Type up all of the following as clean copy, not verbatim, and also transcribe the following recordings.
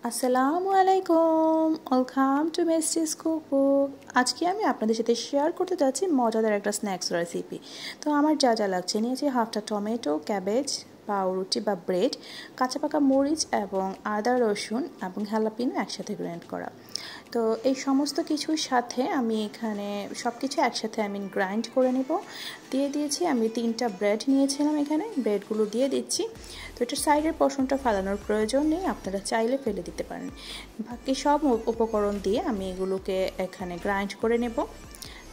আসসালামু আলাইকুম, welcome to মেস্টিস cookbook. আজকে আমি আপনাদের সাথে শেয়ার করতে যাচ্ছি মজাদার একটা স্ন্যাক্স রেসিপি। তো আমার যা যা লাগছে, নিয়েছি হাফটা টমেটো, ক্যাবেজ, পাউরুটি বা ব্রেড, কাঁচা পাকা মরিচ এবং আদা রসুন এবং হ্যালাপিনো একসাথে গ্রাইন্ড করা। তো এই সমস্ত কিছুর সাথে আমি এখানে সব কিছু একসাথে গ্রাইন্ড করে নেব। দিয়ে দিয়েছি আমি 3টা ব্রেড নিয়েছিলাম, এখানে ব্রেডগুলো দিয়ে দিচ্ছি। তো এটা সাইডের পোর্শনটা ফেলানোর প্রয়োজন নেই, আপনারা চাইলে ফেলে দিতে পারেন। বাকি সব উপকরণ দিয়ে আমি এগুলোকে এখানে গ্রাইন্ড করে নেব।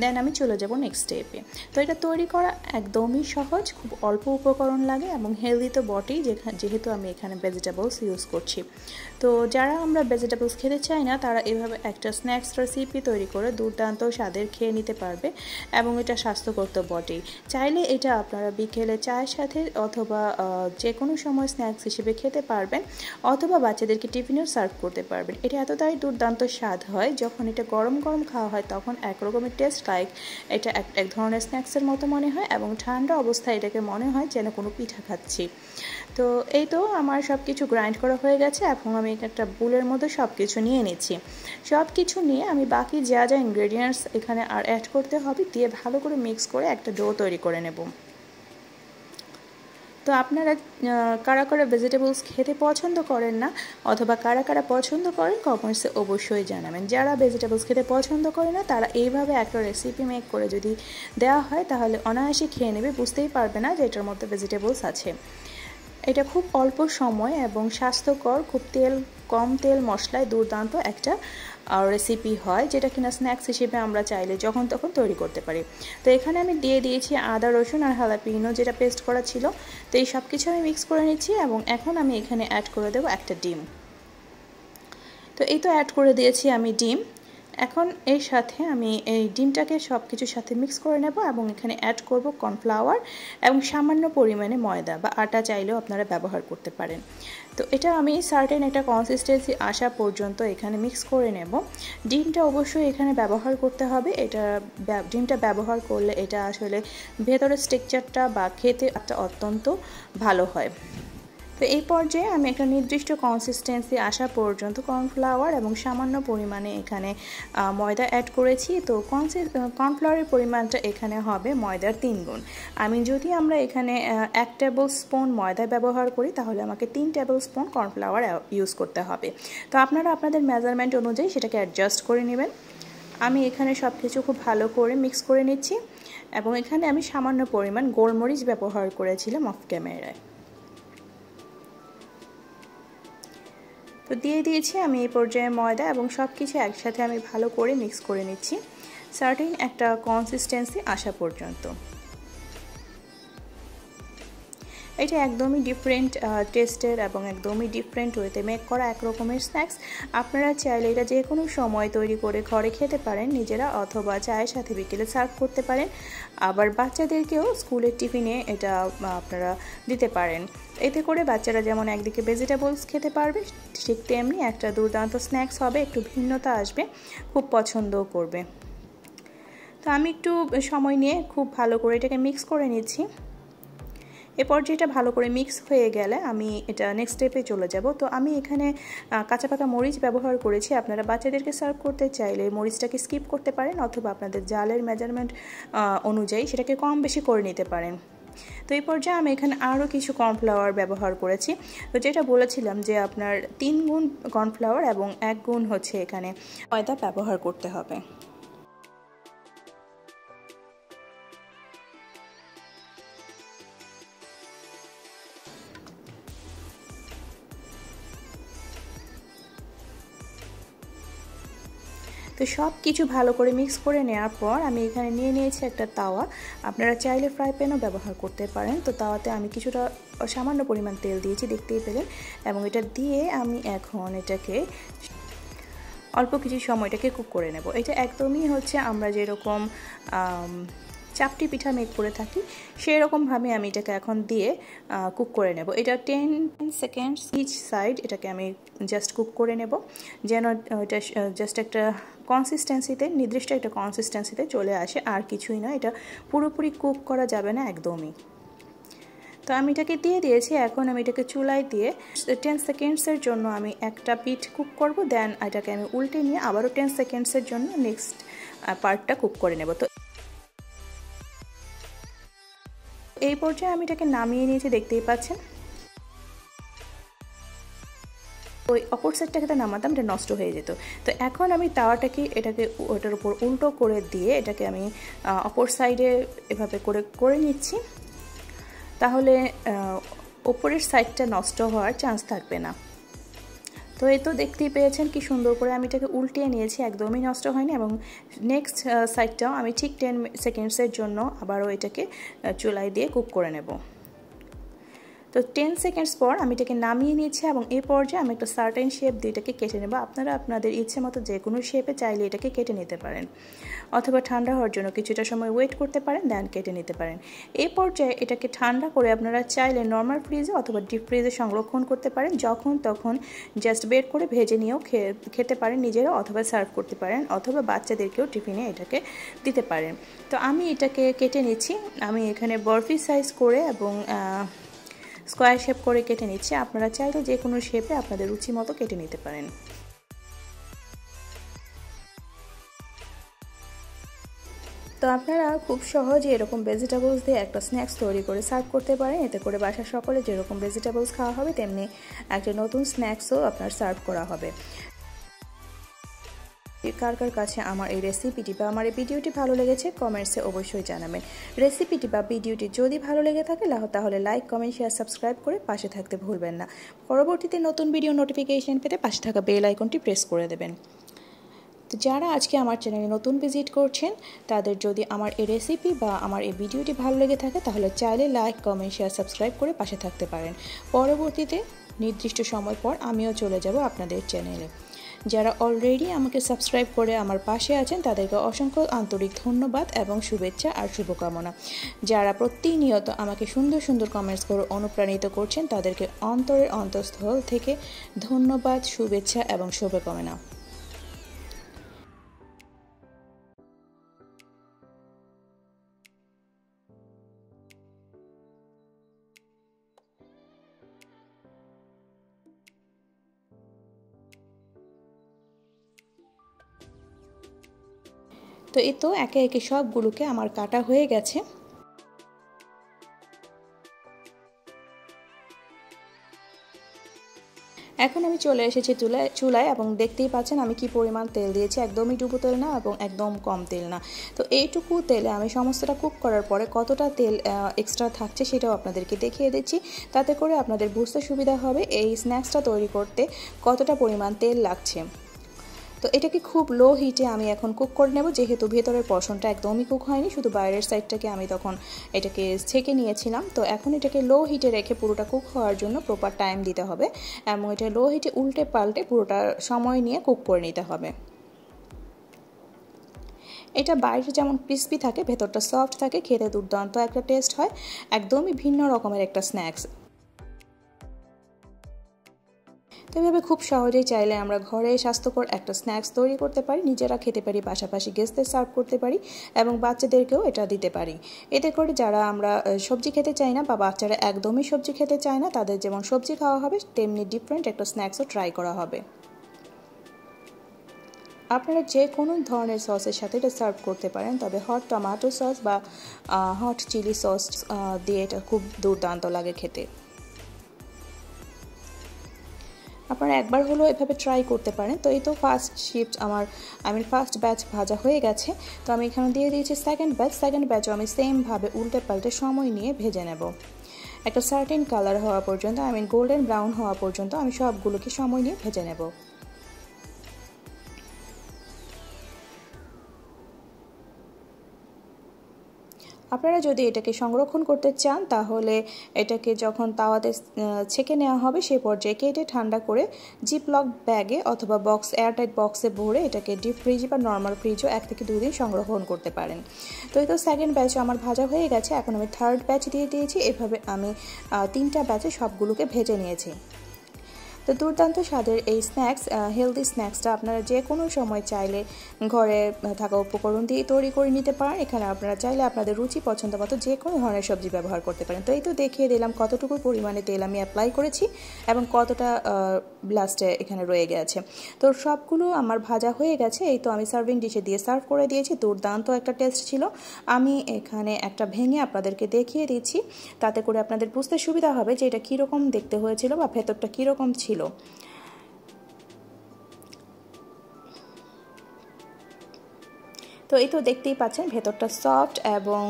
দেন আমি চলে যাব নেক্সট স্টেপে। তো এটা তৈরি করা একদমই সহজ, খুব অল্প উপকরণ লাগে এবং হেলদি তো বটেই, যেহেতু আমি এখানে ভেজিটেবলস ইউজ করছি। তো যারা আমরা ভেজিটেবলস খেতে চাই না, তারা এভাবে একটা স্ন্যাক্স রেসিপি তৈরি করে দুর্দান্ত স্বাদের খেয়ে নিতে পারবে এবং এটা স্বাস্থ্যকর তো বটেই। চাইলে এটা আপনারা বিকেলে চায়ের সাথে অথবা যে কোনো সময় স্ন্যাক্স হিসেবে খেতে পারবেন, অথবা বাচ্চাদেরকে টিফিনেও সার্ভ করতে পারবেন। এটা এতটাই দুর্দান্ত স্বাদ হয়, যখন এটা গরম গরম খাওয়া হয় তখন একরকমের টেস্ট লাইক এটা এক ধরনের স্ন্যাক্সের মতো মনে হয়, এবং ঠান্ডা অবস্থায় এটাকে মনে হয় যেন কোনো পিঠা খাচ্ছি। তো এই তো আমার সব কিছু গ্রাইন্ড করা হয়ে গেছে। এখন আমি একটা বুলের মধ্যে সব কিছু নিয়ে নিচ্ছি। সব কিছু নিয়ে আমি বাকি যা যা ইনগ্রেডিয়েন্টস এখানে আর অ্যাড করতে হবে দিয়ে ভালো করে মিক্স করে একটা ডো তৈরি করে নেব। তো আপনারা কারা কারা ভেজিটেবলস খেতে পছন্দ করেন না, অথবা কারা কারা পছন্দ করেন, কমেন্টসে অবশ্যই জানাবেন। যারা ভেজিটেবলস খেতে পছন্দ করে না, তারা এইভাবে একটা রেসিপি মেক করে যদি দেওয়া হয় তাহলে অনায়াসে খেয়ে নেবে, বুঝতেই পারবে না যে এটার মধ্যে ভেজিটেবলস আছে। এটা খুব অল্প সময় এবং স্বাস্থ্যকর, খুব কম তেল মশলায় দুর্দান্ত একটা রেসিপি হয়, যেটা কিনা স্ন্যাক্স হিসেবে আমরা চাইলে যখন তখন তৈরি করতে পারি। তো এখানে আমি দিয়ে দিয়েছি আদা রসুন আর হ্যালাপিনো যেটা পেস্ট করা ছিল। তো এই সব কিছু আমি মিক্স করে নিচ্ছি এবং এখন আমি এখানে অ্যাড করে দেবো একটা ডিম। তো এই তো অ্যাড করে দিয়েছি আমি ডিম। এখন এর সাথে আমি এই ডিমটাকে সব কিছুর সাথে মিক্স করে নেব এবং এখানে অ্যাড করব কর্নফ্লাওয়ার এবং সামান্য পরিমাণে ময়দা বা আটা চাইলেও আপনারা ব্যবহার করতে পারেন। তো এটা আমি সার্টেন একটা কনসিস্টেন্সি আসা পর্যন্ত এখানে মিক্স করে নেব। ডিমটা অবশ্যই এখানে ব্যবহার করতে হবে। ডিমটা ব্যবহার করলে এটা আসলে ভেতরের স্ট্রাকচারটা বা খেতে একটা অত্যন্ত ভালো হয়। তো এই পর্যায়ে আমি একটা নির্দিষ্ট কনসিস্টেন্সি আসা পর্যন্ত কর্নফ্লাওয়ার এবং সামান্য পরিমাণে এখানে ময়দা অ্যাড করেছি। তো কর্নফ্লাওয়ারের পরিমাণটা এখানে হবে ময়দার 3 গুণ। যদি আমরা এখানে 1 টেবিল স্পুন ময়দা ব্যবহার করি, তাহলে আমাকে 3 টেবিল স্পুন কর্নফ্লাওয়ার ইউজ করতে হবে। তো আপনারা আপনাদের মেজারমেন্ট অনুযায়ী সেটাকে অ্যাডজাস্ট করে নেবেন। আমি এখানে সব কিছু খুব ভালো করে মিক্স করে নিচ্ছি এবং এখানে আমি সামান্য পরিমাণ গোলমরিচ ব্যবহার করেছিলাম অফ ক্যামেরায়। তো দিয়ে দিয়েছি আমি এই পর্যায়ে ময়দা এবং সব কিছু একসাথে আমি ভালো করে মিক্স করে নিচ্ছি সার্টেন একটা কনসিস্টেন্সি আসা পর্যন্ত। এটা একদমই ডিফারেন্ট টেস্টের এবং একদমই ডিফারেন্ট ওয়েতে মেক করা এক রকমের স্ন্যাক্স। আপনারা চাইলে এটা যে কোনো সময় তৈরি করে ঘরে খেতে পারেন নিজেরা, অথবা চায়ের সাথে বিকেলে সার্ভ করতে পারেন। আবার বাচ্চাদেরকেও স্কুলের টিফিনে এটা আপনারা দিতে পারেন। এতে করে বাচ্চারা যেমন একদিকে ভেজিটেবলস খেতে পারবে, ঠিক তেমনি একটা দুর্দান্ত স্ন্যাক্স হবে, একটু ভিন্নতা আসবে, খুব পছন্দও করবে। তো আমি একটু সময় নিয়ে খুব ভালো করে এটাকে মিক্স করে নিচ্ছি। এরপর যেটা ভালো করে মিক্স হয়ে গেলে আমি এটা নেক্সট স্টেপে চলে যাব। তো আমি এখানে কাঁচা পাকা মরিচ ব্যবহার করেছি। আপনারা বাচ্চাদেরকে সার্ভ করতে চাইলে মরিচটাকে স্কিপ করতে পারেন, অথবা আপনাদের জালের মেজারমেন্ট অনুযায়ী সেটাকে কম বেশি করে নিতে পারেন। তো এই পর্যায়ে আমি এখানে আরও কিছু কর্নফ্লাওয়ার ব্যবহার করেছি। তো যেটা বলেছিলাম যে আপনার 3 গুণ কর্নফ্লাওয়ার এবং 1 গুণ হচ্ছে এখানে ময়দা ব্যবহার করতে হবে। তো সব কিছু ভালো করে মিক্স করে নেওয়ার পর আমি এখানে নিয়ে নিয়েছি একটা তাওয়া। আপনারা চাইলে ফ্রাই প্যানও ব্যবহার করতে পারেন। তো তাওয়াতে আমি কিছুটা সামান্য পরিমাণ তেল দিয়েছি, দেখতেই পেলেন, এবং এটা দিয়ে আমি এখন এটাকে অল্প কিছু সময়টাকে কুক করে নেব। এটা একদমই হচ্ছে আমরা যেরকম চাপটি পিঠা মেক করে থাকি সেই রকমভাবে আমি এটাকে এখন দিয়ে কুক করে নেব। এটা 10 সেকেন্ডস ইচ সাইড এটাকে আমি জাস্ট কুক করে নেব, যেন এটা জাস্ট একটা কনসিস্টেন্সিতে, নির্দিষ্ট একটা কনসিস্টেন্সিতে চলে আসে, আর কিছুই না। এটা পুরোপুরি কুক করা যাবে না একদমই। তো আমি এটাকে দিয়ে দিয়েছি। এখন আমি এটাকে চুলায় দিয়ে 10 সেকেন্ডসের জন্য আমি একটা পিঠ কুক করব, দেন এটাকে আমি উল্টে নিয়ে আবারও 10 সেকেন্ডসের জন্য নেক্সট পার্টটা কুক করে নেব। তো এই পর্যায়ে আমি এটাকে নামিয়ে নিয়েছি, দেখতেই পাচ্ছেন। ওই অপর সাইডটা খেতে নামাতাম, এটা নষ্ট হয়ে যেত। তো এখন আমি তাওয়াটাকে এটাকে ওটার উপর উল্টো করে দিয়ে এটাকে আমি অপর সাইডে এভাবে করে নিচ্ছি, তাহলে ওপরের সাইডটা নষ্ট হওয়ার চান্স থাকবে না। তো এই তো দেখতেই পেয়েছেন কি সুন্দর করে আমি এটাকে উল্টিয়ে নিয়েছি, একদমই নষ্ট হয়নি। এবং নেক্সট সাইডটাও আমি ঠিক 10 সেকেন্ডসের জন্য আবারও এটাকে চুলায় দিয়ে কুক করে নেব। তো 10 সেকেন্ডস পর আমি এটাকে নামিয়ে নিয়েছি এবং এই পর্যায়ে আমি একটা সার্টেন শেপ দিয়ে এটাকে কেটে নেব। আপনারা আপনাদের ইচ্ছে মতো যে কোনো শেপে চাইলে এটাকে কেটে নিতে পারেন, অথবা ঠান্ডা হওয়ার জন্য কিছুটা সময় ওয়েট করতে পারেন, দেন কেটে নিতে পারেন। এই পর্যায়ে এটাকে ঠান্ডা করে আপনারা চাইলে নর্মাল ফ্রিজে অথবা ডিপ ফ্রিজে সংরক্ষণ করতে পারেন, যখন তখন জাস্ট বের করে ভেজে নিয়েও খেতে পারেন নিজেরা, অথবা সার্ভ করতে পারেন, অথবা বাচ্চাদেরকেও টিফিনে এটাকে দিতে পারেন। তো আমি এটাকে কেটে নিচ্ছি। আমি এখানে বরফি সাইজ করে এবং স্কোয়ার শেপ করে কেটে নিচ্ছি। আপনারা চাইলে যে কোনো শেপে আপনাদের রুচি মতো কেটে নিতে পারেন। তো আপনারা খুব সহজে এরকম ভেজিটেবলস দিয়ে একটা স্ন্যাক্স তৈরি করে সার্ভ করতে পারেন। এতে করে বাসার সকলে যেরকম ভেজিটেবলস খাওয়া হবে, তেমনি একটা নতুন স্ন্যাক্সও আপনার সার্ভ করা হবে। কার কার কাছে আমার এই রেসিপিটি বা আমার এই ভিডিওটি ভালো লেগেছে কমেন্টসে অবশ্যই জানাবেন। রেসিপিটি বা ভিডিওটি যদি ভালো লেগে থাকে তাহলে লাইক, কমেন্ট, শেয়ার, সাবস্ক্রাইব করে পাশে থাকতে ভুলবেন না। পরবর্তীতে নতুন ভিডিও নোটিফিকেশন পেতে পাশে থাকা বেল আইকনটি প্রেস করে দেবেন। তো যারা আজকে আমার চ্যানেলে নতুন ভিজিট করছেন, তাদের যদি আমার এই রেসিপি বা আমার এই ভিডিওটি ভালো লেগে থাকে তাহলে চাইলে লাইক, কমেন্ট, শেয়ার, সাবস্ক্রাইব করে পাশে থাকতে পারেন। পরবর্তীতে নির্দিষ্ট সময় পর আমিও চলে যাব আপনাদের চ্যানেলে। যারা অলরেডি আমাকে সাবস্ক্রাইব করে আমার পাশে আছেন তাদেরকে অসংখ্য আন্তরিক ধন্যবাদ এবং শুভেচ্ছা আর শুভকামনা। যারা প্রতিনিয়ত আমাকে সুন্দর সুন্দর কমেন্টস করে অনুপ্রাণিত করছেন তাদেরকে অন্তরের অন্তঃস্থল থেকে ধন্যবাদ, শুভেচ্ছা এবং শুভকামনা। তো এই তো একে একে সবগুলোকে আমার কাটা হয়ে গেছে। এখন আমি চলে এসেছি চুলায় এবং দেখতেই পাচ্ছেন আমি কি পরিমাণ তেল দিয়েছি। একদমই ডুবো তেল না এবং একদম কম তেল না। তো এইটুকু তেলে আমি সমস্তটা কুক করার পরে কতটা তেল এক্সট্রা থাকছে সেটাও আপনাদেরকে দেখিয়ে দিচ্ছি, তাতে করে আপনাদের বুঝতে সুবিধা হবে এই স্ন্যাক্সটা তৈরি করতে কতটা পরিমাণ তেল লাগছে। তো এটাকে খুব লো হিটে আমি এখন কুক করে নেব, যেহেতু ভেতরের পোর্শনটা একদমই কুক হয়নি, শুধু বাইরের সাইডটাকে আমি তখন এটাকে ছেঁকে নিয়েছিলাম। তো এখন এটাকে লো হিটে রেখে পুরোটা কুক হওয়ার জন্য প্রপার টাইম দিতে হবে এবং এটা লো হিটে উল্টে পাল্টে পুরোটা সময় নিয়ে কুক করে নিতে হবে। এটা বাইরে যেমন ক্রিস্পি থাকে, ভেতরটা সফট থাকে, খেতে দুর্দান্ত একটা টেস্ট হয়, একদমই ভিন্ন রকমের একটা স্ন্যাক্স। তো এভাবে খুব সহজেই চাইলে আমরা ঘরে স্বাস্থ্যকর একটা স্ন্যাক্স তৈরি করতে পারি, নিজেরা খেতে পারি, পাশাপাশি গেস্টদের সার্ভ করতে পারি এবং বাচ্চাদেরকেও এটা দিতে পারি। এতে করে যারা আমরা সবজি খেতে চাই না বা বাচ্চারা একদমই সবজি খেতে চায় না, তাদের যেমন সবজি খাওয়া হবে তেমনি ডিফারেন্ট একটা স্ন্যাক্সও ট্রাই করা হবে। আপনারা যে কোনো ধরনের সসের সাথে এটা সার্ভ করতে পারেন, তবে হট টমেটো সস বা হট চিলি সস দিয়ে এটা খুব দুর্দান্ত লাগে খেতে। আপনারা একবার হলো এভাবে ট্রাই করতে পারেন। তো এই তো ফার্স্ট ব্যাচ ভাজা হয়ে গেছে। তো আমি এখানে দিয়ে দিয়েছি সেকেন্ড ব্যাচও আমি সেমভাবে উল্টে পাল্টে সময় নিয়ে ভেজে নেব। একটা সার্টেন কালার হওয়া পর্যন্ত, গোল্ডেন ব্রাউন হওয়া পর্যন্ত আমি সবগুলোকে সময় নিয়ে ভেজে নেব। আপনারা যদি এটাকে সংরক্ষণ করতে চান তাহলে এটাকে যখন তাওয়াতে ছেঁকে নেওয়া হবে সেই পর্যায়ে কেটে ঠান্ডা করে জিপলক ব্যাগে অথবা এয়ারটাইট বক্সে ভরে এটাকে ডিপ ফ্রিজে বা নর্মাল ফ্রিজও 1 থেকে 2 দিন সংরক্ষণ করতে পারেন। তো এই তো সেকেন্ড ব্যাচও আমার ভাজা হয়ে গেছে। এখন আমি থার্ড ব্যাচ দিয়ে দিয়েছি। এভাবে আমি 3টা ব্যাচে সবগুলোকে ভেজে নিয়েছি। তো দুর্দান্ত স্বাদের এই স্ন্যাক্স, হেলদি স্ন্যাক্সটা আপনারা যে কোনো সময় চাইলে ঘরে থাকা উপকরণ দিয়ে তৈরি করে নিতে পারেন। এখানে আপনারা চাইলে আপনাদের রুচি পছন্দ মতো যে কোনো ধরনের সবজি ব্যবহার করতে পারেন। তো এই তো দেখিয়ে দিলাম কতটুকু পরিমাণে তেল আমি অ্যাপ্লাই করেছি এবং কতটা লাস্টে এখানে রয়ে গেছে। তো সবগুলো আমার ভাজা হয়ে গেছে। এই তো আমি সার্ভিং ডিশে দিয়ে সার্ভ করে দিয়েছি। দুর্দান্ত একটা টেস্ট ছিল। আমি এখানে একটা ভেঙে আপনাদেরকে দেখিয়ে দিচ্ছি, তাতে করে আপনাদের বুঝতে সুবিধা হবে যে এটা কীরকম দেখতে হয়েছিল বা ভেতরটা কীরকম ছিল। তো এই তো দেখতেই পাচ্ছেন ভেতরটা সফট এবং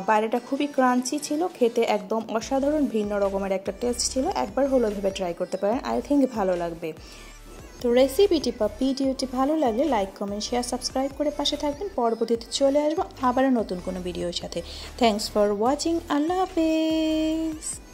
বাইরেটা খুবই ক্রাঞ্চি ছিল। খেতে একদম অসাধারণ ভিন্ন রকমের একটা টেস্ট ছিল। একবার হলো ভেবে ট্রাই করতে পারেন, আই থিঙ্ক ভালো লাগবে। তো রেসিপিটি বা ভিডিওটি ভালো লাগলে লাইক, কমেন্ট, শেয়ার, সাবস্ক্রাইব করে পাশে থাকবেন। পরবর্তীতে চলে আসবো আবারও নতুন কোনো ভিডিওর সাথে। Thanks for watching. আল্লাহ হাফেজ।